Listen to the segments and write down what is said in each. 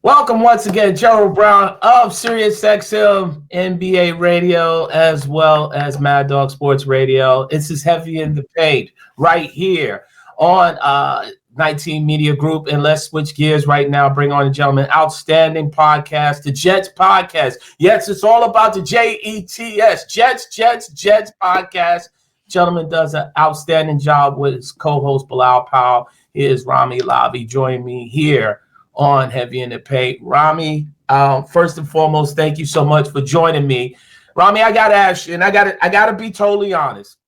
Welcome once again, Gerald Brown of SiriusXM NBA Radio, as well as Mad Dog Sports Radio. This is Heavy in the Paint right here on 19 Media Group. And let's switch gears right now. Bring on the gentleman, outstanding podcast, the Jets podcast. Yes, it's all about the Jets, Jets podcast. Gentleman does an outstanding job with his co-host Bleav Powell. Here's Rami Lavi joining me here on Heavy in the Paint. Rami, first and foremost, thank you so much for joining me. Rami, I gotta ask you, and I gotta be totally honest,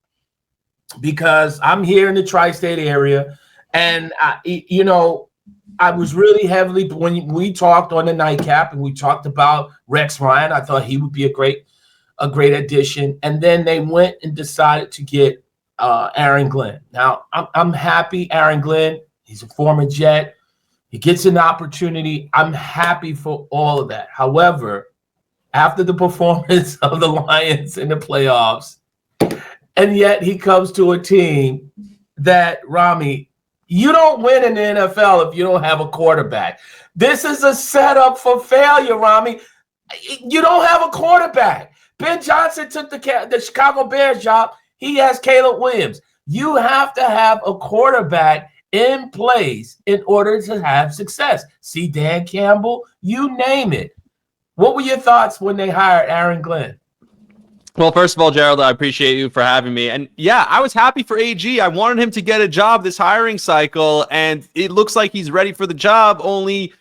because I'm here in the tri-state area, and I was really heavily when we talked on the nightcap and we talked about Rex Ryan. I thought he would be a great addition, and then they went and decided to get Aaron Glenn. Now I'm happy. Aaron Glenn, he's a former Jet. He gets an opportunity. I'm happy for all of that. However, after the performance of the Lions in the playoffs, and yet he comes to a team that, Rami, you don't win in the NFL if you don't have a quarterback. This is a setup for failure, Rami. You don't have a quarterback. Ben Johnson took the Chicago Bears job. He has Caleb Williams. You have to have a quarterback in place in order to have success. See Dan Campbell, you name it. What were your thoughts when they hired Aaron Glenn? Well, first of all, Gerald, I appreciate you for having me. And yeah, I was happy for AG. I wanted him to get a job this hiring cycle, and it looks like he's ready for the job. Only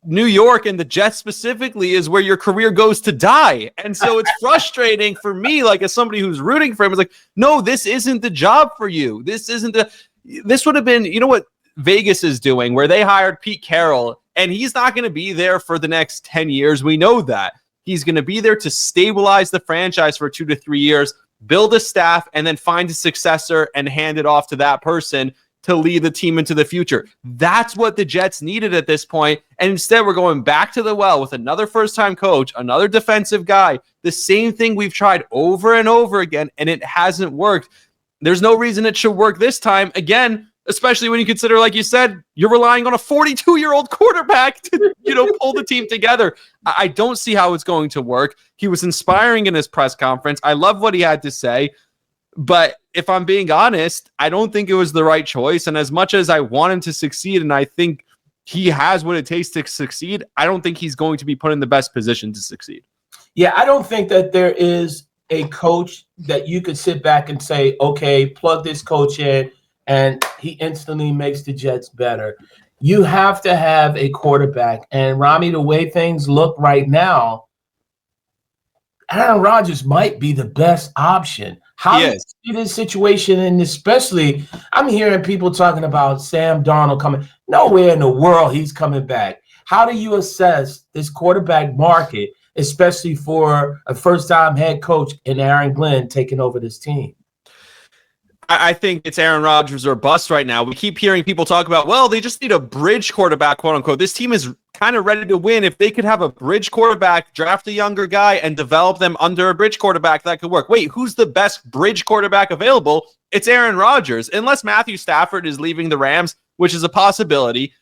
New York and the Jets specifically is where your career goes to die. And so it's frustrating for me, like as somebody who's rooting for him, it's like, no, this isn't the job for you. This would have been, you know what Vegas is doing, where they hired Pete Carroll, and he's not going to be there for the next 10 years. We know that. He's going to be there to stabilize the franchise for 2 to 3 years, build a staff, and then find a successor and hand it off to that person to lead the team into the future. That's what the Jets needed at this point. And instead, we're going back to the well with another first-time coach, another defensive guy, the same thing we've tried over and over again, and it hasn't worked. There's no reason it should work this time. Again, especially when you consider, like you said, you're relying on a 42-year-old quarterback to, pull the team together. I don't see how it's going to work. He was inspiring in his press conference. I love what he had to say. But if I'm being honest, I don't think it was the right choice. And as much as I want him to succeed, and I think he has what it takes to succeed, I don't think he's going to be put in the best position to succeed. Yeah, I don't think that there is a coach that you could sit back and say, okay, plug this coach in and he instantly makes the Jets better. You have to have a quarterback. And Rami, the way things look right now, Aaron Rodgers might be the best option. How do you see this situation? And especially, I'm hearing people talking about Sam Darnold coming. Nowhere in the world he's coming back. How do you assess this quarterback market, especially for a first-time head coach in Aaron Glenn taking over this team? I think it's Aaron Rodgers or bust right now. We keep hearing people talk about, well, they just need a bridge quarterback, quote unquote. This team is kind of ready to win. If they could have a bridge quarterback, draft a younger guy, and develop them under a bridge quarterback, that could work. Wait, who's the best bridge quarterback available? It's Aaron Rodgers. Unless Matthew Stafford is leaving the Rams, which is a possibility.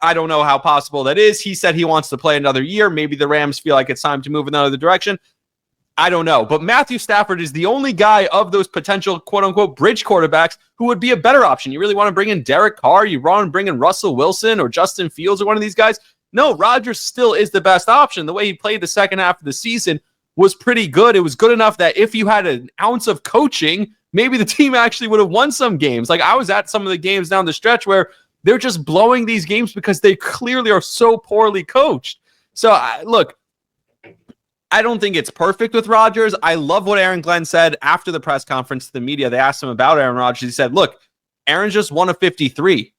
I don't know how possible that is. He said he wants to play another year. Maybe the Rams feel like it's time to move in another direction. I don't know. But Matthew Stafford is the only guy of those potential quote-unquote bridge quarterbacks who would be a better option. You really want to bring in Derek Carr? You want to bring in Russell Wilson or Justin Fields or one of these guys? No, Rodgers still is the best option. The way he played the second half of the season was pretty good. It was good enough that if you had an ounce of coaching, maybe the team actually would have won some games. Like I was at some of the games down the stretch where they're just blowing these games because they clearly are so poorly coached. So, look, I don't think it's perfect with Rodgers. I love what Aaron Glenn said after the press conference to the media. They asked him about Aaron Rodgers. He said, look, Aaron's just one of 53.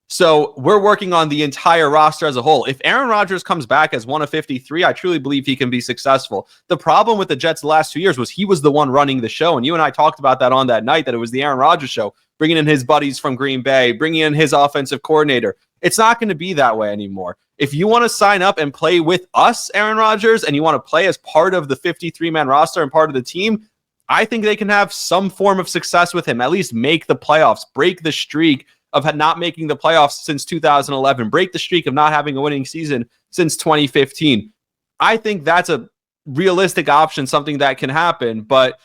So we're working on the entire roster as a whole. If Aaron Rodgers comes back as one of 53, I truly believe he can be successful. The problem with the Jets the last 2 years was he was the one running the show. And you and I talked about that on that night, that it was the Aaron Rodgers show, bringing in his buddies from Green Bay, bringing in his offensive coordinator. It's not going to be that way anymore. If you want to sign up and play with us, Aaron Rodgers, and you want to play as part of the 53-man roster and part of the team, I think they can have some form of success with him, at least make the playoffs, break the streak of not making the playoffs since 2011, break the streak of not having a winning season since 2015. I think that's a realistic option, something that can happen, but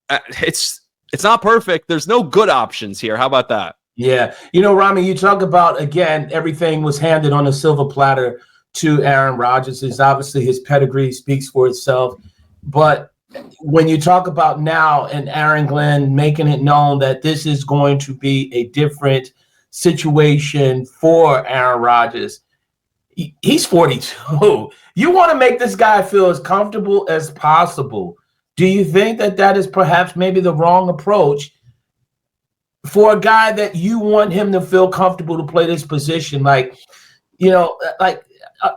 it's not perfect. There's no good options here. How about that? Yeah. Rami, you talk about, again, everything was handed on a silver platter to Aaron Rodgers. Obviously his pedigree speaks for itself. But when you talk about now and Aaron Glenn making it known that this is going to be a different situation for Aaron Rodgers, he's 42. You want to make this guy feel as comfortable as possible. Do you think that is perhaps maybe the wrong approach for a guy that you want him to feel comfortable to play this position?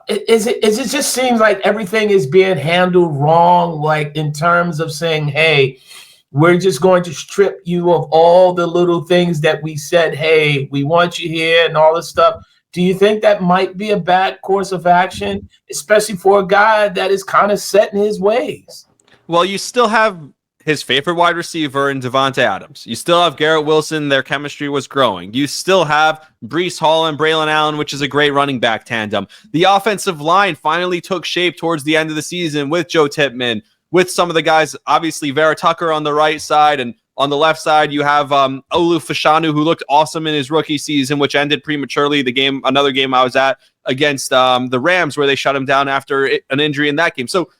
It just seems like everything is being handled wrong, like in terms of saying, hey, we're just going to strip you of all the little things that we said, hey, we want you here and all this stuff. Do you think that might be a bad course of action, especially for a guy that is kind of set in his ways? Well, you still have his favorite wide receiver in Davante Adams. You still have Garrett Wilson. Their chemistry was growing. You still have Breece Hall and Braylon Allen, which is a great running back tandem. The offensive line finally took shape towards the end of the season with Joe Tippmann, with some of the guys, obviously Vera Tucker on the right side, and on the left side, you have Olu Fashanu, who looked awesome in his rookie season, which ended prematurely. Another game I was at against the Rams, where they shut him down after an injury in that game. So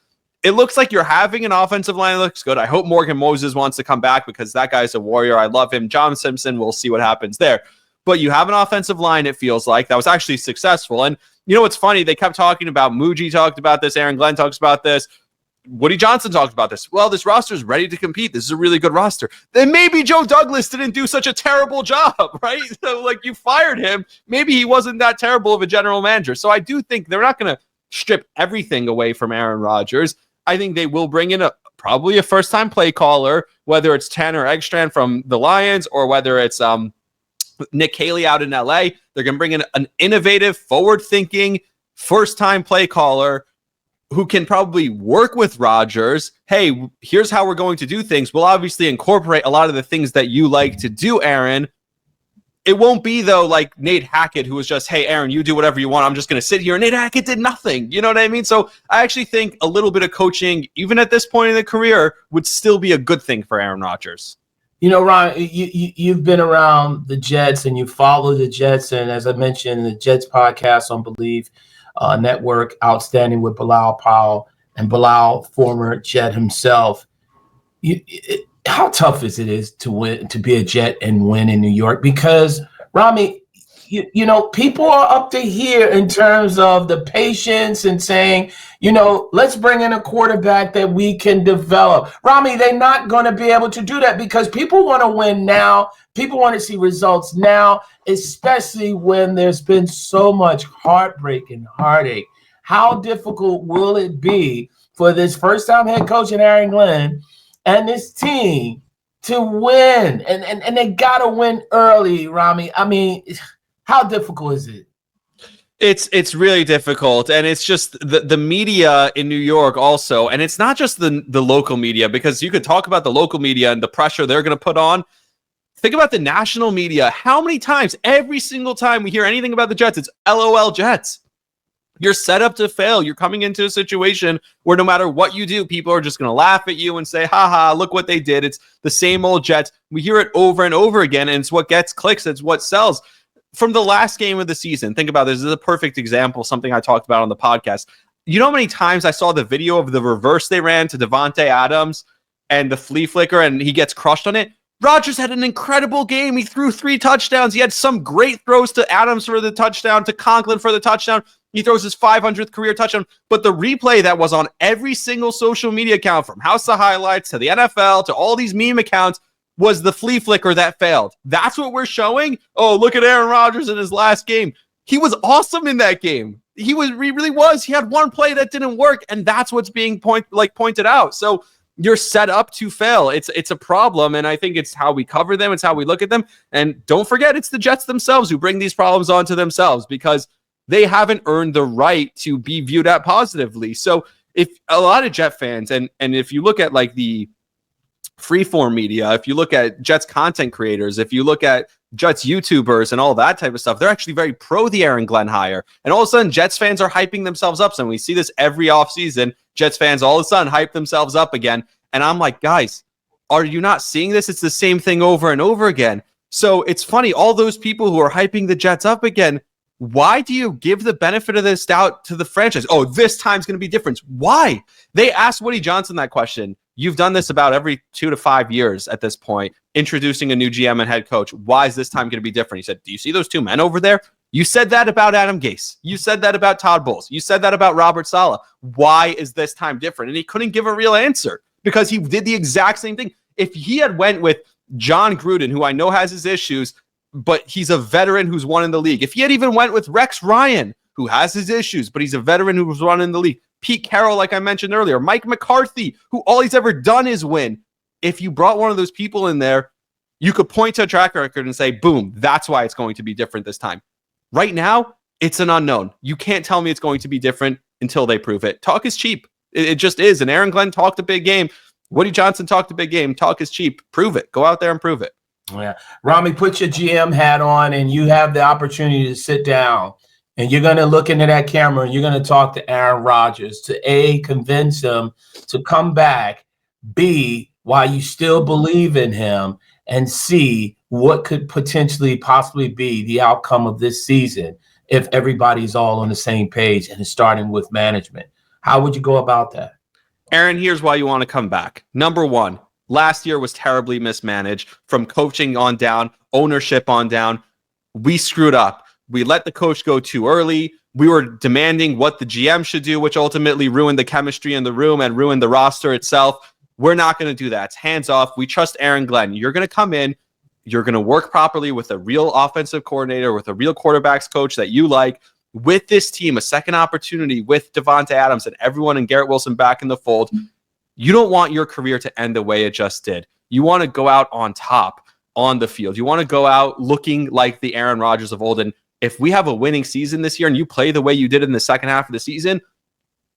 it looks like you're having an offensive line that looks good. I hope Morgan Moses wants to come back because that guy's a warrior. I love him. John Simpson, we'll see what happens there. But you have an offensive line, it feels like, that was actually successful. And you know what's funny? They kept talking about, Muji talked about this, Aaron Glenn talks about this, Woody Johnson talked about this. Well, this roster is ready to compete. This is a really good roster. Then maybe Joe Douglas didn't do such a terrible job, right? So, you fired him. Maybe he wasn't that terrible of a general manager. So I do think they're not going to strip everything away from Aaron Rodgers. I think they will bring in probably a first-time play caller, whether it's Tanner Eggstrand from the Lions or whether it's Nick Haley out in LA. They're going to bring in an innovative, forward-thinking, first-time play caller who can probably work with Rodgers. Hey, here's how we're going to do things. We'll obviously incorporate a lot of the things that you like to do, Aaron. It won't be, though, like Nate Hackett, who was just, hey, Aaron, you do whatever you want. I'm just going to sit here. And Nate Hackett did nothing. You know what I mean? So I actually think a little bit of coaching, even at this point in the career, would still be a good thing for Aaron Rodgers. Ron, you've been around the Jets and you follow the Jets. And as I mentioned, the Jets podcast on Bleav Network, outstanding with Bilal Powell, and Bilal, former Jet himself. How tough is it to win, to be a Jet and win in New York? Because, Rami, people are up to here in terms of the patience and saying, let's bring in a quarterback that we can develop. Rami, they're not going to be able to do that because people want to win now. People want to see results now, especially when there's been so much heartbreak and heartache. How difficult will it be for this first-time head coach in Aaron Glenn and this team to win? And they got to win early, Rami. I mean, how difficult is it? It's really difficult, and it's just the media in New York also, and it's not just the local media, because you could talk about the local media and the pressure they're going to put on. Think about the national media. How many times, every single time we hear anything about the Jets, it's LOL Jets. You're set up to fail. You're coming into a situation where no matter what you do, people are just going to laugh at you and say, haha, look what they did. It's the same old Jets. We hear it over and over again, and it's what gets clicks. It's what sells. From the last game of the season, think about this. This is a perfect example, something I talked about on the podcast. You know how many times I saw the video of the reverse they ran to Davante Adams and the flea flicker, and he gets crushed on it? Rodgers had an incredible game. He threw 3 touchdowns. He had some great throws to Adams for the touchdown, to Conklin for the touchdown. He throws his 500th career touchdown. But the replay that was on every single social media account, from House of Highlights to the NFL to all these meme accounts, was the flea flicker that failed. That's what we're showing? Oh, look at Aaron Rodgers in his last game. He was awesome in that game. He really was. He had one play that didn't work, and that's what's being pointed out. So you're set up to fail. It's a problem, and I think it's how we cover them. It's how we look at them. And don't forget, it's the Jets themselves who bring these problems onto themselves because they haven't earned the right to be viewed at positively. So if a lot of Jet fans, and if you look at like the freeform media, if you look at Jets content creators, if you look at Jets YouTubers and all that type of stuff, they're actually very pro the Aaron Glenn hire. And all of a sudden, Jets fans are hyping themselves up. So we see this every offseason. Jets fans all of a sudden hype themselves up again. And I'm like, guys, are you not seeing this? It's the same thing over and over again. So it's funny, all those people who are hyping the Jets up again, why do you give the benefit of this doubt to the franchise? Oh, this time's going to be different. Why? They asked Woody Johnson that question. You've done this about every 2 to 5 years at this point, introducing a new GM and head coach. Why is this time going to be different? He said, do you see those two men over there? You said that about Adam Gase. You said that about Todd Bowles. You said that about Robert Saleh. Why is this time different? And he couldn't give a real answer because he did the exact same thing. If he had went with John Gruden, who I know has his issues, but he's a veteran who's won in the league. If he had even went with Rex Ryan, who has his issues, but he's a veteran who's won in the league. Pete Carroll, like I mentioned earlier, Mike McCarthy, who all he's ever done is win. If you brought one of those people in there, you could point to a track record and say, boom, that's why it's going to be different this time. Right now, it's an unknown. You can't tell me it's going to be different until they prove it. Talk is cheap. It just is. And Aaron Glenn talked a big game. Woody Johnson talked a big game. Talk is cheap. Prove it. Go out there and prove it. Yeah. Rami, put your GM hat on and you have the opportunity to sit down and you're going to look into that camera and you're going to talk to Aaron Rodgers to A, convince him to come back, B, why you still believe in him, and C, what could potentially possibly be the outcome of this season if everybody's all on the same page and it's starting with management. How would you go about that? Aaron, here's why you want to come back. Number one, last year was terribly mismanaged from coaching on down, ownership on down. We screwed up. We let the coach go too early. We were demanding what the GM should do, which ultimately ruined the chemistry in the room and ruined the roster itself. We're not going to do that. It's hands off. We trust Aaron Glenn. You're going to come in. You're going to work properly with a real offensive coordinator, with a real quarterbacks coach that you like. With this team, a second opportunity with Devontae Adams and everyone and Garrett Wilson back in the fold. You don't want your career to end the way it just did. You want to go out on top on the field. You want to go out looking like the Aaron Rodgers of old. And if we have a winning season this year and you play the way you did in the second half of the season,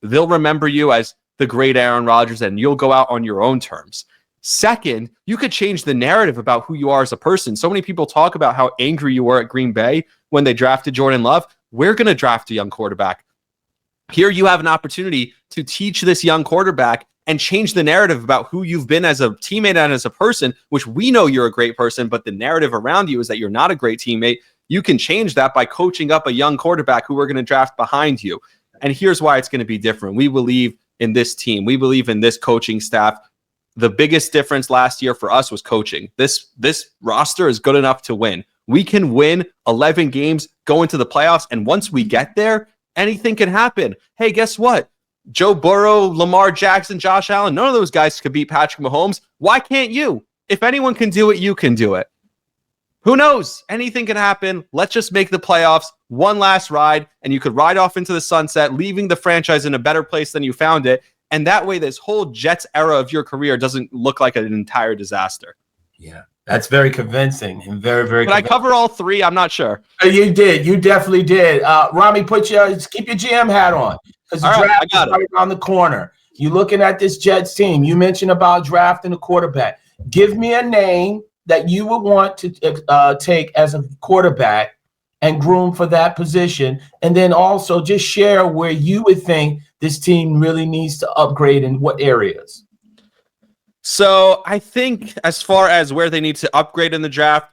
they'll remember you as the great Aaron Rodgers and you'll go out on your own terms. Second, you could change the narrative about who you are as a person. So many people talk about how angry you were at Green Bay when they drafted Jordan Love. We're going to draft a young quarterback. Here you have an opportunity to teach this young quarterback and change the narrative about who you've been as a teammate and as a person, which we know you're a great person, but the narrative around you is that you're not a great teammate. You can change that by coaching up a young quarterback who we're going to draft behind you. And here's why it's going to be different. We believe in this team. We believe in this coaching staff. The biggest difference last year for us was coaching. This roster is good enough to win. We can win 11 games, go into the playoffs, and once we get there, anything can happen. Hey, guess what? Joe Burrow, Lamar Jackson, Josh Allen, none of those guys could beat Patrick Mahomes. Why can't you? If anyone can do it, you can do it. Who knows? Anything can happen. Let's just make the playoffs one last ride, and you could ride off into the sunset, leaving the franchise in a better place than you found it. And that way, this whole Jets era of your career doesn't look like an entire disaster. Yeah, that's very convincing and very, very. Did I cover all three? I'm not sure. You did. You definitely did. Rami, keep your GM hat on because the draft is right around the corner. You're looking at this Jets team. You mentioned about drafting a quarterback. Give me a name that you would want to take as a quarterback and groom for that position, and then also just share where you would think this team really needs to upgrade in what areas. So I think as far as where they need to upgrade in the draft,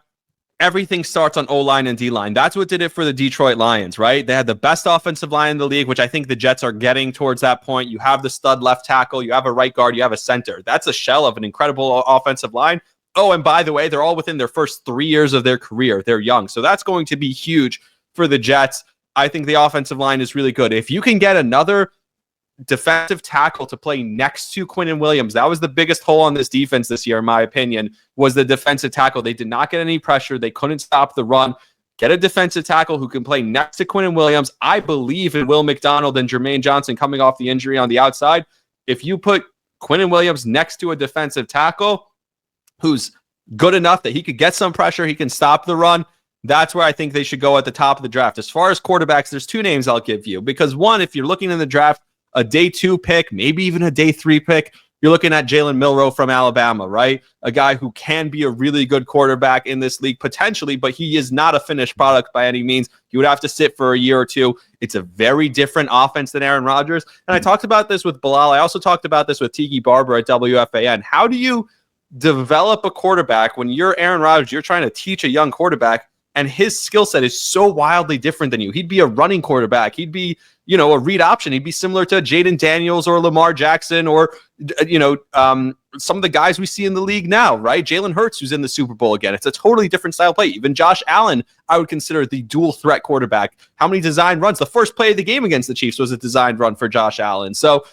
everything starts on O-line and D-line. That's what did it for the Detroit Lions, right? They had the best offensive line in the league, which I think the Jets are getting towards that point. You have the stud left tackle, you have a right guard, you have a center. That's a shell of an incredible offensive line. Oh, and by the way, they're all within their first 3 years of their career. They're young. So that's going to be huge for the Jets. I think the offensive line is really good. If you can get another defensive tackle to play next to Quinnen Williams, that was the biggest hole on this defense this year, in my opinion, was the defensive tackle. They did not get any pressure. They couldn't stop the run. Get a defensive tackle who can play next to Quinnen Williams. I believe in Will McDonald and Jermaine Johnson coming off the injury on the outside. If you put Quinnen Williams next to a defensive tackle who's good enough that he could get some pressure, he can stop the run, that's where I think they should go at the top of the draft. As far as quarterbacks, there's two names I'll give you. Because one, if you're looking in the draft, a day 2 pick, maybe even a day 3 pick, You're looking at Jalen Milroe from Alabama, right? A guy who can be a really good quarterback in this league potentially, but he is not a finished product by any means. He would have to sit for a year or two. It's a very different offense than Aaron Rodgers. And I talked about this with Bleav. I also talked about this with Tiki Barber at WFAN. How do you develop a quarterback when you're Aaron Rodgers? You're trying to teach a young quarterback, and his skill set is so wildly different than you. He'd be a running quarterback. He'd be, a read option. He'd be similar to Jaden Daniels or Lamar Jackson or, some of the guys we see in the league now, right? Jalen Hurts, who's in the Super Bowl again. It's a totally different style of play. Even Josh Allen, I would consider the dual threat quarterback. How many designed runs? The first play of the game against the Chiefs was a designed run for Josh Allen. So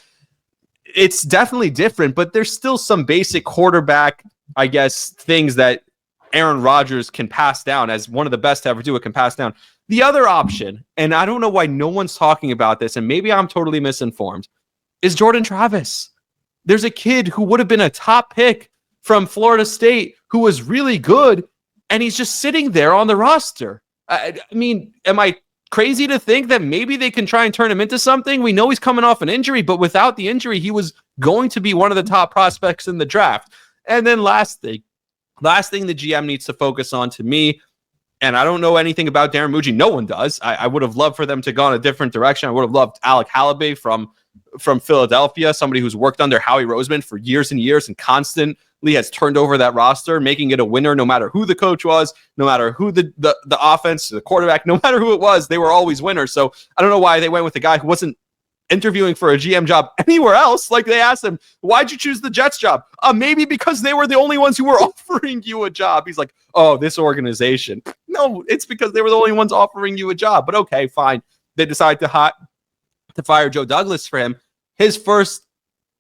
it's definitely different, but there's still some basic quarterback, I guess, things that Aaron Rodgers can pass down as one of the best to ever do it, can pass down. The other option, and I don't know why no one's talking about this, and maybe I'm totally misinformed, is Jordan Travis. There's a kid who would have been a top pick from Florida State who was really good, and he's just sitting there on the roster. I mean, am I crazy to think that maybe they can try and turn him into something? We know he's coming off an injury, but without the injury, he was going to be one of the top prospects in the draft. And then last thing the GM needs to focus on, to me, and I don't know anything about Darren Muji. No one does. I would have loved for them to go in a different direction. I would have loved Alec Halaby from Philadelphia, somebody who's worked under Howie Roseman for years and years and constantly has turned over that roster, making it a winner no matter who the coach was, no matter who the offense, the quarterback, no matter who it was, they were always winners. So I don't know why they went with a guy who wasn't interviewing for a GM job anywhere else. Like, they asked him, why'd you choose the Jets job? Maybe because they were the only ones who were offering you a job. He's like, oh, this organization. No, it's because they were the only ones offering you a job. But okay, fine. They decided to fire Joe Douglas for him. His first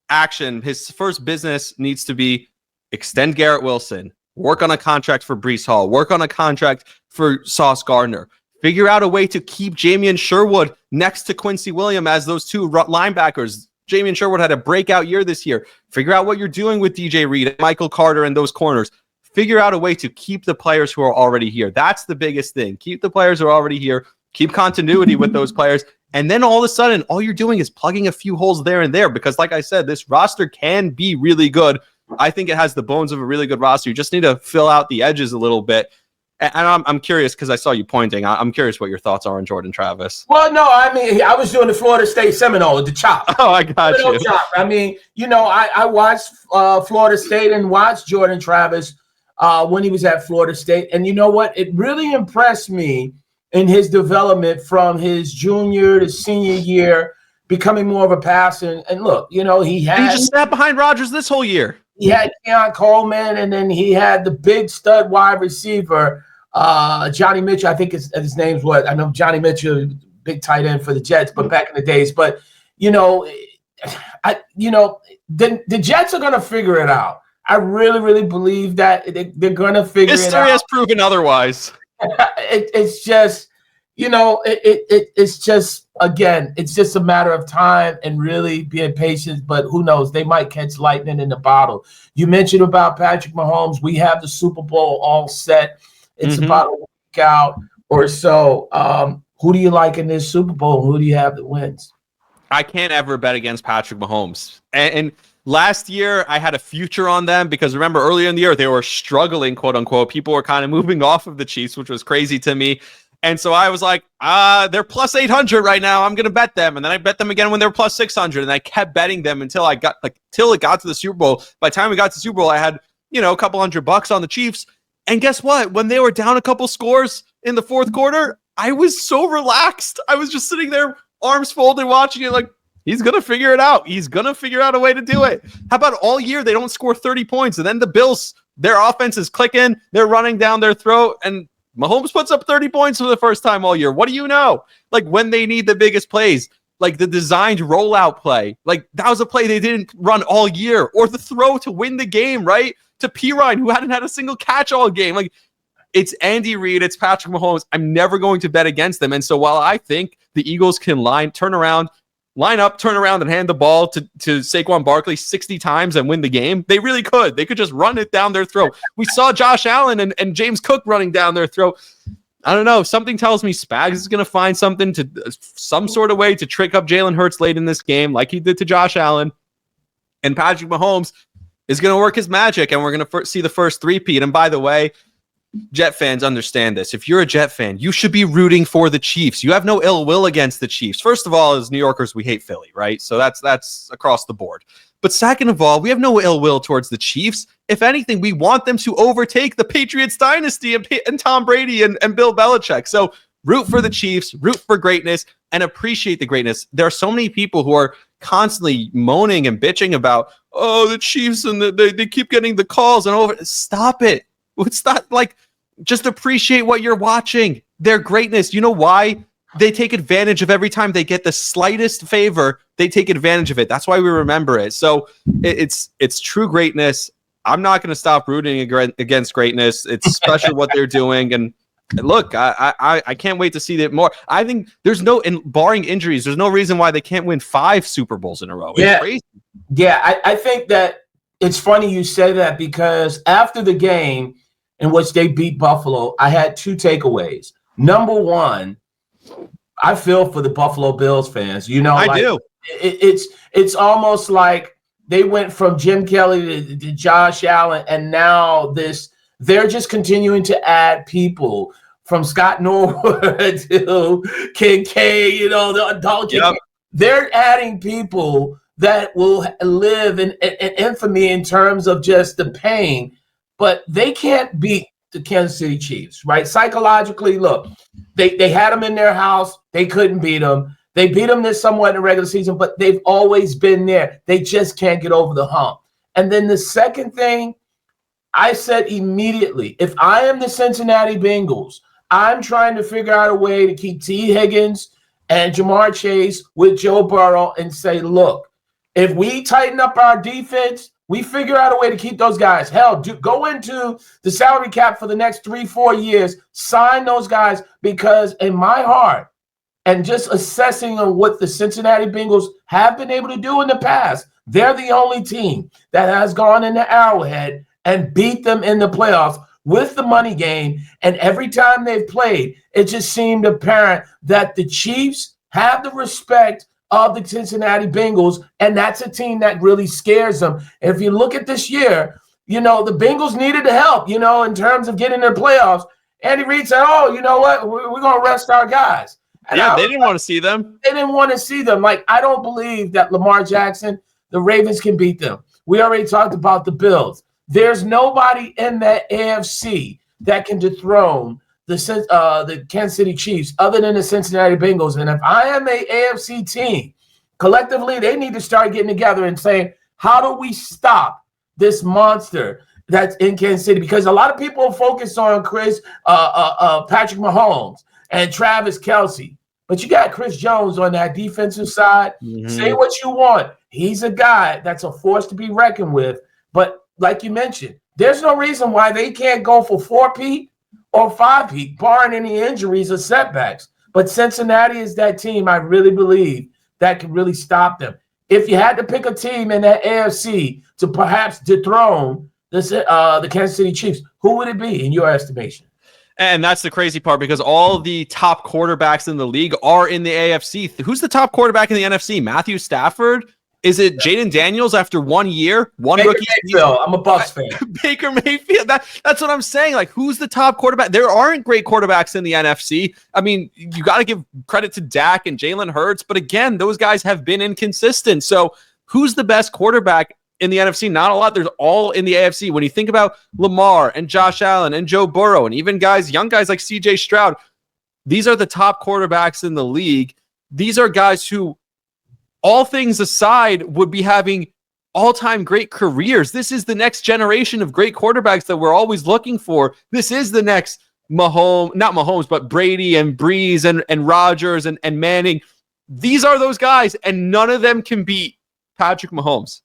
action, his first business needs to be extend Garrett Wilson, work on a contract for Breece Hall, work on a contract for Sauce Gardner, figure out a way to keep Jamian Sherwood next to Quincy Williams as those two linebackers. Jamian Sherwood had a breakout year this year. Figure out what you're doing with DJ Reed and Michael Carter and those corners. Figure out a way to keep the players who are already here. That's the biggest thing. Keep the players who are already here. Keep continuity with those players. And then all of a sudden, all you're doing is plugging a few holes there and there, because like I said, this roster can be really good. I think it has the bones of a really good roster. You just need to fill out the edges a little bit. And I'm curious, because I saw you pointing. I'm curious what your thoughts are on Jordan Travis. Well, no, I mean, I was doing the Florida State Seminole, the chop. Oh, I got you. Chop. I mean, I watched Florida State and watched Jordan Travis when he was at Florida State. And you know what? It really impressed me in his development from his junior to senior year, becoming more of a passer. And look, he just sat behind Rodgers this whole year. He had Keon Coleman, and then he had the big stud wide receiver, Johnny Mitchell. I think his name's what? I know Johnny Mitchell, big tight end for the Jets, but back in the days. But, the Jets are going to figure it out. I really, really believe that they're going to figure it out. History has proven otherwise. It's just, it's just, again, it's just a matter of time and really being patient. But who knows? They might catch lightning in the bottle. You mentioned about Patrick Mahomes. We have the Super Bowl all set. It's about a week out or so. Who do you like in this Super Bowl? Who do you have that wins? I can't ever bet against Patrick Mahomes. And last year, I had a future on them because remember, earlier in the year, they were struggling, quote unquote. People were kind of moving off of the Chiefs, which was crazy to me. And so I was like, they're plus 800 right now. I'm going to bet them. And then I bet them again when they're plus 600. And I kept betting them until it got to the Super Bowl. By the time we got to the Super Bowl, I had, a couple $100 on the Chiefs. And guess what? When they were down a couple scores in the fourth quarter, I was so relaxed. I was just sitting there, arms folded, watching it like, he's going to figure it out. He's going to figure out a way to do it. How about all year they don't score 30 points? And then the Bills, their offense is clicking. They're running down their throat. And Mahomes puts up 30 points for the first time all year. What do you know? Like, when they need the biggest plays, like the designed rollout play, like that was a play they didn't run all year, or the throw to win the game, right? To Pirine, who hadn't had a single catch all game. Like, it's Andy Reid, it's Patrick Mahomes. I'm never going to bet against them. And so while I think the Eagles can line up, turn around, and hand the ball to Saquon Barkley 60 times and win the game, they really could. They could just run it down their throat. We saw Josh Allen and James Cook running down their throat. I don't know. Something tells me Spags is going to find some sort of way to trick up Jalen Hurts late in this game, like he did to Josh Allen. And Patrick Mahomes is going to work his magic, and we're going to see the first three-peat. And by the way, Jet fans understand this. If you're a Jet fan, you should be rooting for the Chiefs. You have no ill will against the Chiefs. First of all, as New Yorkers, we hate Philly, right? So that's across the board. But second of all, we have no ill will towards the Chiefs. If anything, we want them to overtake the Patriots dynasty and Tom Brady and Bill Belichick. So root for the Chiefs, root for greatness, and appreciate the greatness. There are so many people who are constantly moaning and bitching about, the Chiefs and they keep getting the calls and over. Stop it. It's not like, just appreciate what you're watching. Their greatness. You know why? They take advantage of every time they get the slightest favor. They take advantage of it. That's why we remember it. So it's true greatness. I'm not going to stop rooting against greatness. It's special what they're doing. And look, I can't wait to see that more. I think barring injuries, there's no reason why they can't win 5 Super Bowls in a row. It's crazy. Yeah, I think that it's funny you say that, because after the game in which they beat Buffalo, I had 2 takeaways. Number one, I feel for the Buffalo Bills fans. I do. It's almost like they went from Jim Kelly to Josh Allen, and now they're just continuing to add people from Scott Norwood to Kincaid, the adult. Yep. They're adding people that will live in infamy in terms of just the pain, but they can't beat the Kansas City Chiefs, right? Psychologically, look, they had them in their house. They couldn't beat them. They beat them this somewhat in the regular season, but they've always been there. They just can't get over the hump. And then the second thing, I said immediately, if I am the Cincinnati Bengals, I'm trying to figure out a way to keep T. Higgins and Jamar Chase with Joe Burrow and say, look, if we tighten up our defense, we figure out a way to keep those guys. Hell, go into the salary cap for the next 3-4 years, sign those guys, because in my heart, and just assessing on what the Cincinnati Bengals have been able to do in the past, they're the only team that has gone into Arrowhead and beat them in the playoffs with the money game. And every time they've played, it just seemed apparent that the Chiefs have the respect of the Cincinnati Bengals, and that's a team that really scares them. And if you look at this year, the Bengals needed the help, in terms of getting their playoffs. Andy Reid said, you know what, we're going to rest our guys. And they didn't want to see them. They didn't want to see them. Like, I don't believe that Lamar Jackson, the Ravens, can beat them. We already talked about the Bills. There's nobody in that AFC that can dethrone the Kansas City Chiefs other than the Cincinnati Bengals. And if I am a AFC team, collectively, they need to start getting together and saying, how do we stop this monster that's in Kansas City? Because a lot of people focus on Patrick Mahomes and Travis Kelce. But you got Chris Jones on that defensive side. Mm-hmm. Say what you want. He's a guy that's a force to be reckoned with. But like you mentioned, there's no reason why they can't go for 4-peat or 5-peat, barring any injuries or setbacks. But Cincinnati is that team, I really believe, that can really stop them. If you had to pick a team in that AFC to perhaps dethrone the Kansas City Chiefs, who would it be in your estimation? And that's the crazy part, because all the top quarterbacks in the league are in the AFC. Who's the top quarterback in the NFC? Matthew Stafford? Is it Jaden Daniels after 1 year? Baker Mayfield. I'm a Bucs fan. Baker Mayfield. That's what I'm saying. Like, who's the top quarterback? There aren't great quarterbacks in the NFC. I mean, you got to give credit to Dak and Jalen Hurts. But again, those guys have been inconsistent. So who's the best quarterback in the NFC? Not a lot. There's all in the AFC. When you think about Lamar and Josh Allen and Joe Burrow and even young guys like CJ Stroud, these are the top quarterbacks in the league. These are guys who, all things aside, would be having all-time great careers. This is the next generation of great quarterbacks that we're always looking for. This is the next not Mahomes, but Brady and Breeze and Rodgers and Manning. These are those guys, and none of them can beat Patrick Mahomes.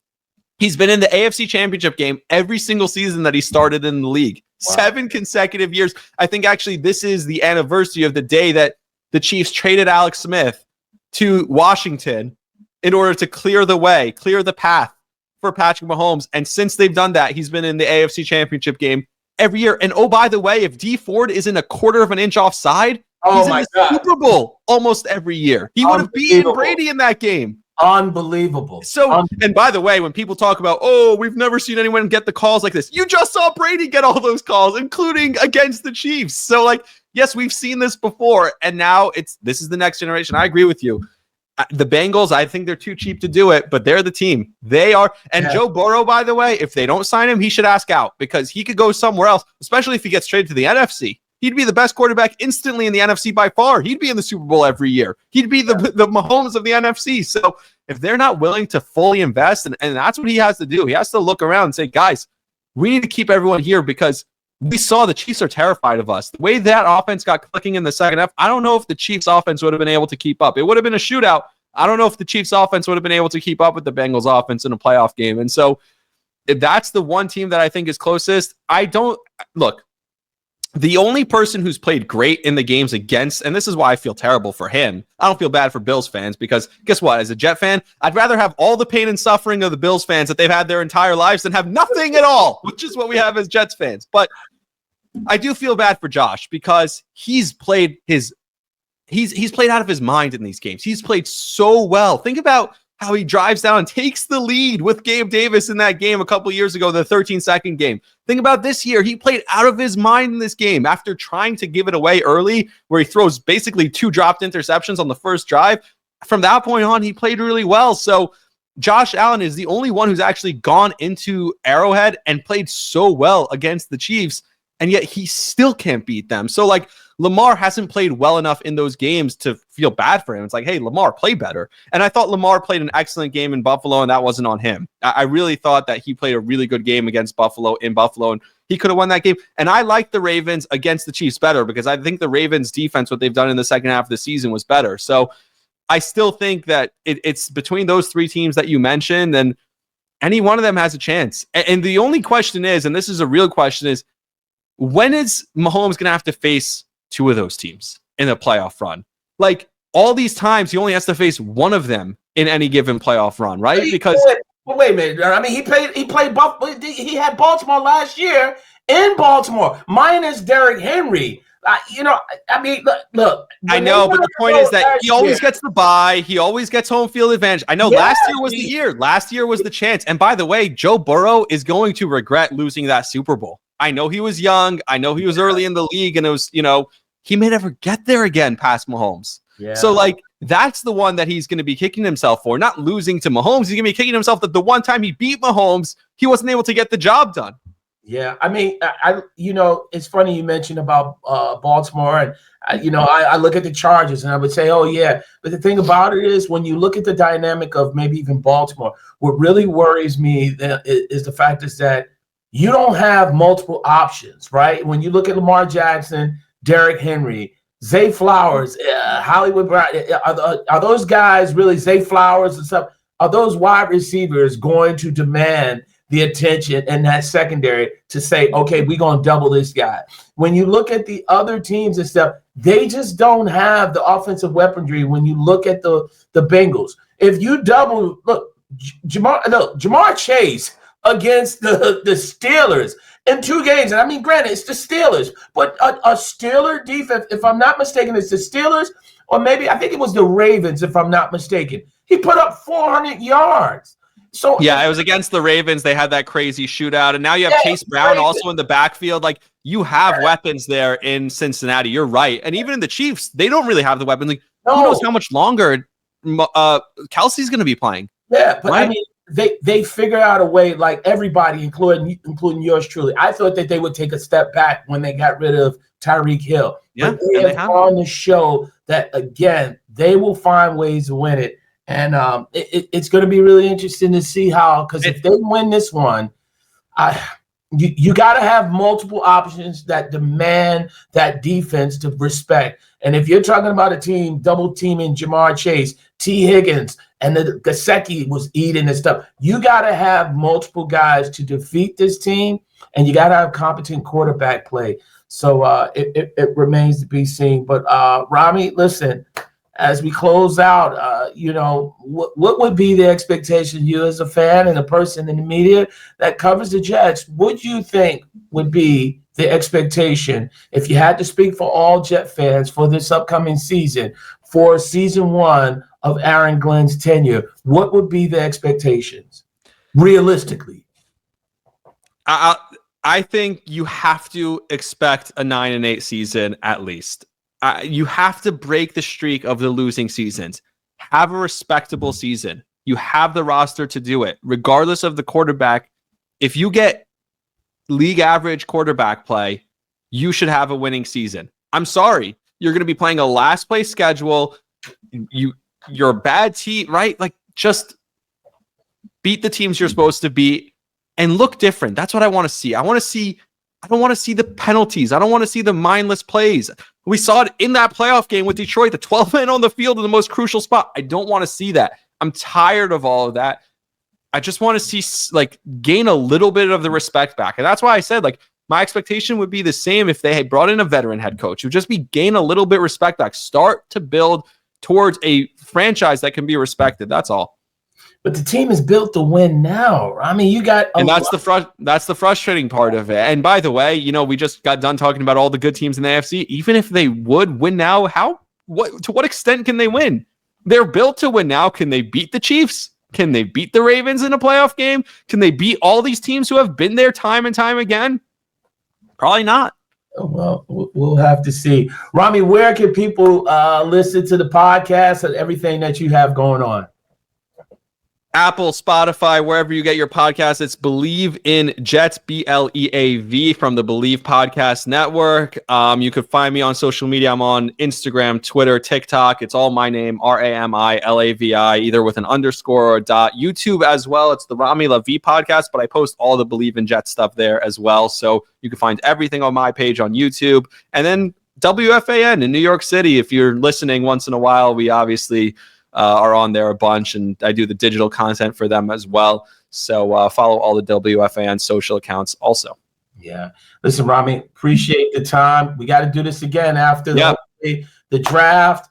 He's been in the AFC Championship game every single season that he started in the league. Wow. 7 consecutive years. I think actually this is the anniversary of the day that the Chiefs traded Alex Smith to Washington in order to clear the path for Patrick Mahomes. And since they've done that, he's been in the AFC Championship game every year. And oh, by the way, if Dee Ford isn't a quarter of an inch offside, he's in the Super Bowl almost every year. He would have beaten Brady in that game. Unbelievable. So, and by the way, when people talk about, oh, we've never seen anyone get the calls like this, you just saw Brady get all those calls, including against the Chiefs. So, like, yes, we've seen this before, and now this is the next generation. I agree with you. The Bengals, I think they're too cheap to do it, but they're the team. They are. And Joe Burrow, by the way, if they don't sign him, he should ask out because he could go somewhere else, especially if he gets traded to the NFC. He'd be the best quarterback instantly in the NFC by far. He'd be in the Super Bowl every year. He'd be the Mahomes of the NFC. So if they're not willing to fully invest, and that's what he has to do, he has to look around and say, guys, we need to keep everyone here because we saw the Chiefs are terrified of us. The way that offense got clicking in the second half, I don't know if the Chiefs offense would have been able to keep up. It would have been a shootout. I don't know if the Chiefs offense would have been able to keep up with the Bengals offense in a playoff game. And so if that's the one team that I think is closest. The only person who's played great in the games against, and this is why I feel terrible for him. I don't feel bad for Bills fans because guess what? As a Jet fan, I'd rather have all the pain and suffering of the Bills fans that they've had their entire lives than have nothing at all, which is what we have as Jets fans. But I do feel bad for Josh because he's played out of his mind in these games. He's played so well. Think about how he drives down and takes the lead with Gabe Davis in that game a couple years ago, the 13-second game. Think about this year. He played out of his mind in this game after trying to give it away early, where he throws basically 2 dropped interceptions on the first drive. From that point on, he played really well. So Josh Allen is the only one who's actually gone into Arrowhead and played so well against the Chiefs, and yet he still can't beat them. So, like, Lamar hasn't played well enough in those games to feel bad for him. It's like, hey, Lamar, play better. And I thought Lamar played an excellent game in Buffalo, and that wasn't on him. I really thought that he played a really good game against Buffalo in Buffalo, and he could have won that game. And I like the Ravens against the Chiefs better because I think the Ravens' defense, what they've done in the second half of the season, was better. So I still think that it's between those 3 teams that you mentioned, and any one of them has a chance. And the only question is, and this is a real question, is when is Mahomes going to have to face 2 of those teams in a playoff run? Like, all these times, he only has to face one of them in any given playoff run, right? Because wait a minute. I mean, he played Buffalo. He had Baltimore last year in Baltimore, minus Derrick Henry. Look. I know, but the point is that he always gets the bye. He always gets home field advantage. I know last year was the year. Last year was the chance. And by the way, Joe Burrow is going to regret losing that Super Bowl. I know he was young. I know he was early in the league, and it was, he may never get there again past Mahomes. Yeah. So, like, that's the one that he's going to be kicking himself for, not losing to Mahomes. He's going to be kicking himself that the one time he beat Mahomes, he wasn't able to get the job done. Yeah, I mean, it's funny you mentioned about Baltimore, and I look at the Chargers, and I would say, oh yeah, but the thing about it is, when you look at the dynamic of maybe even Baltimore, what really worries me is the fact is that you don't have multiple options, right? When you look at Lamar Jackson, Derrick Henry, Zay Flowers, Hollywood Brown, are those guys really, Zay Flowers and stuff, are those wide receivers going to demand the attention in that secondary to say, okay, we're going to double this guy? When you look at the other teams and stuff, they just don't have the offensive weaponry. When you look at the Bengals, if you double, Jamar Chase against the Steelers in 2 games. And I mean, granted, it's the Steelers, but a Steeler defense, if I'm not mistaken, it's the Steelers, or maybe I think it was the Ravens, if I'm not mistaken. He put up 400 yards. So yeah, it was against the Ravens. They had that crazy shootout. And now you have Chase Brown also in the backfield. Like, you have weapons there in Cincinnati. You're right. And even in the Chiefs, they don't really have the weapons. Like, who knows how much longer Kelsey's going to be be playing. Yeah, but right? I mean, they figure out a way, like everybody, including yours truly. I thought that they would take a step back when they got rid of Tyreek Hill. Yeah, but they have on the show that, again, they will find ways to win it. And it's going to be really interesting to see how, because if they win this one, you got to have multiple options that demand that defense to respect. And if you're talking about a team double teaming Jamar Chase, T. Higgins, and the Gesicki was eating and stuff, you got to have multiple guys to defeat this team, and you got to have competent quarterback play. So it remains to be seen. But Rami, listen, as we close out, what would be the expectation, you as a fan and a person in the media that covers the Jets, would you think would be the expectation, if you had to speak for all Jet fans for this upcoming season, for season 1 of Aaron Glenn's tenure, what would be the expectations realistically? I think you have to expect a 9-8 season at least. You have to break the streak of the losing seasons. Have a respectable season. You have the roster to do it, regardless of the quarterback. If you get league average quarterback play, you should have a winning season. I'm sorry. You're going to be playing a last place schedule. You're a bad team, right? Like, just beat the teams you're supposed to beat and look different. That's what I want to see. I don't want to see the penalties. I don't want to see the mindless plays. We saw it in that playoff game with Detroit, the 12 men on the field in the most crucial spot. I don't want to see that. I'm tired of all of that. I just want to see, like, gain a little bit of the respect back. And that's why I said, like, my expectation would be the same if they had brought in a veteran head coach. It would just be gain a little bit respect back. Start to build towards a franchise that can be respected. That's all. But the team is built to win now. I mean, you got, and that's the frustrating part of it. And by the way, we just got done talking about all the good teams in the AFC. Even if they would win now, to what extent can they win? They're built to win now. Can they beat the Chiefs? Can they beat the Ravens in a playoff game? Can they beat all these teams who have been there time and time again? Probably not. Well, we'll have to see. Rami, where can people listen to the podcast and everything that you have going on? Apple, Spotify, wherever you get your podcasts. It's Bleav in Jets, BLEAV, from the Bleav Podcast Network. You could find me on social media. I'm on Instagram, Twitter, TikTok. It's all my name, RamiLavi, either with an underscore or a dot. YouTube as well. It's the Rami Lavi Podcast, but I post all the Bleav in Jets stuff there as well. So you can find everything on my page on YouTube. And then WFAN in New York City. If you're listening once in a while, we obviously are on there a bunch, and I do the digital content for them as well. So follow all the WFAN social accounts also. Yeah. Listen, Rami, appreciate the time. We got to do this again after the draft,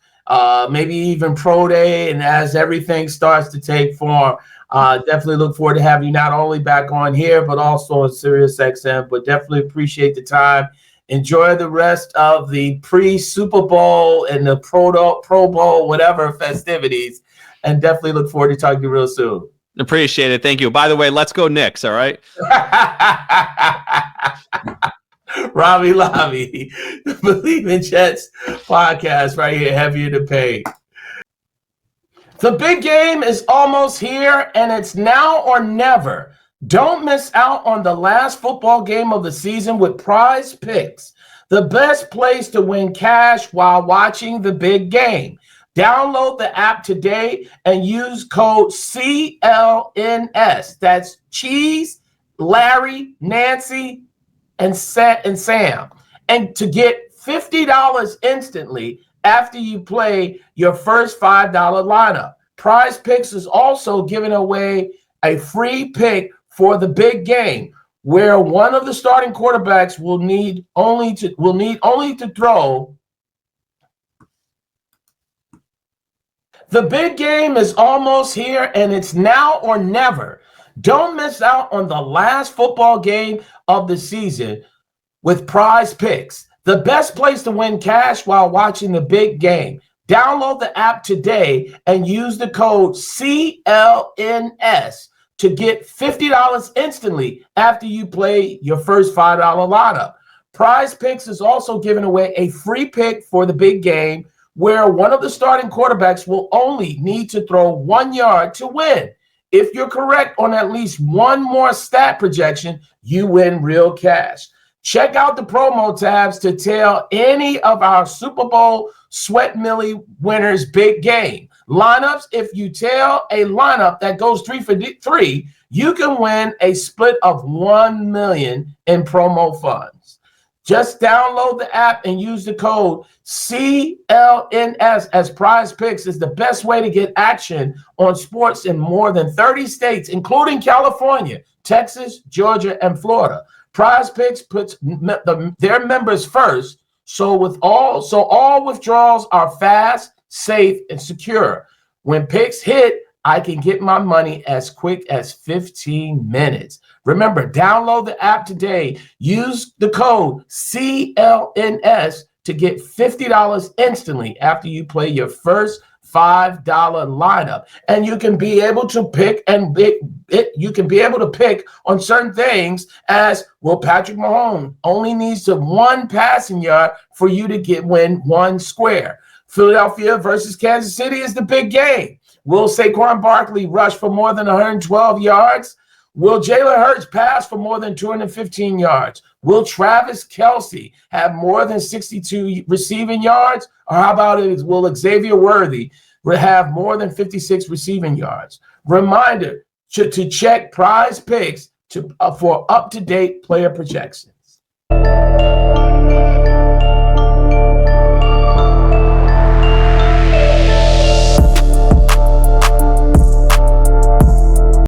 maybe even pro day, and as everything starts to take form. Definitely look forward to having you not only back on here, but also on SiriusXM. But definitely appreciate the time. Enjoy the rest of the pre-Super Bowl and the Pro Bowl, whatever festivities, and definitely look forward to talking to you real soon. Appreciate it. Thank you. By the way, let's go Knicks, all right? Rami Lavi, the Bleav in Jets podcast right here, heavier to pay. The big game is almost here, and it's now or never. Don't miss out on the last football game of the season with Prize Picks, the best place to win cash while watching the big game. Download the app today and use code CLNS. That's Cheese, Larry, Nancy, and Sam. And to get $50 instantly after you play your first $5 lineup. Prize Picks is also giving away a free pick for the big game, where one of the starting quarterbacks will need only to throw. The big game is almost here, and it's now or never. Don't miss out on the last football game of the season with Prize Picks, the best place to win cash while watching the big game. Download the app today and use the code CLNS to get $50 instantly after you play your first $5 lineup. Prize Picks is also giving away a free pick for the big game, where one of the starting quarterbacks will only need to throw 1 yard to win. If you're correct on at least one more stat projection, you win real cash. Check out the promo tabs to tell any of our Super Bowl Sweat Millie winners big game lineups. If you tell a lineup that goes 3 for 3, you can win a split of $1 million in promo funds. Just download the app and use the code CLNS, as Prize Picks is the best way to get action on sports in more than 30 states, including California, Texas, Georgia, and Florida. Prize Picks puts their members first, so all withdrawals are fast, safe, and secure. When picks hit, I can get my money as quick as 15 minutes. Remember, download the app today. Use the code CLNS to get $50 instantly after you play your first $5 lineup. And you can be able to pick on certain things as, well, Patrick Mahomes only needs to one passing yard for you to win one square. Philadelphia versus Kansas City is the big game. Will Saquon Barkley rush for more than 112 yards? Will Jalen Hurts pass for more than 215 yards? Will Travis Kelce have more than 62 receiving yards? Or how about will Xavier Worthy have more than 56 receiving yards? Reminder to check Prize Picks for up-to-date player projections.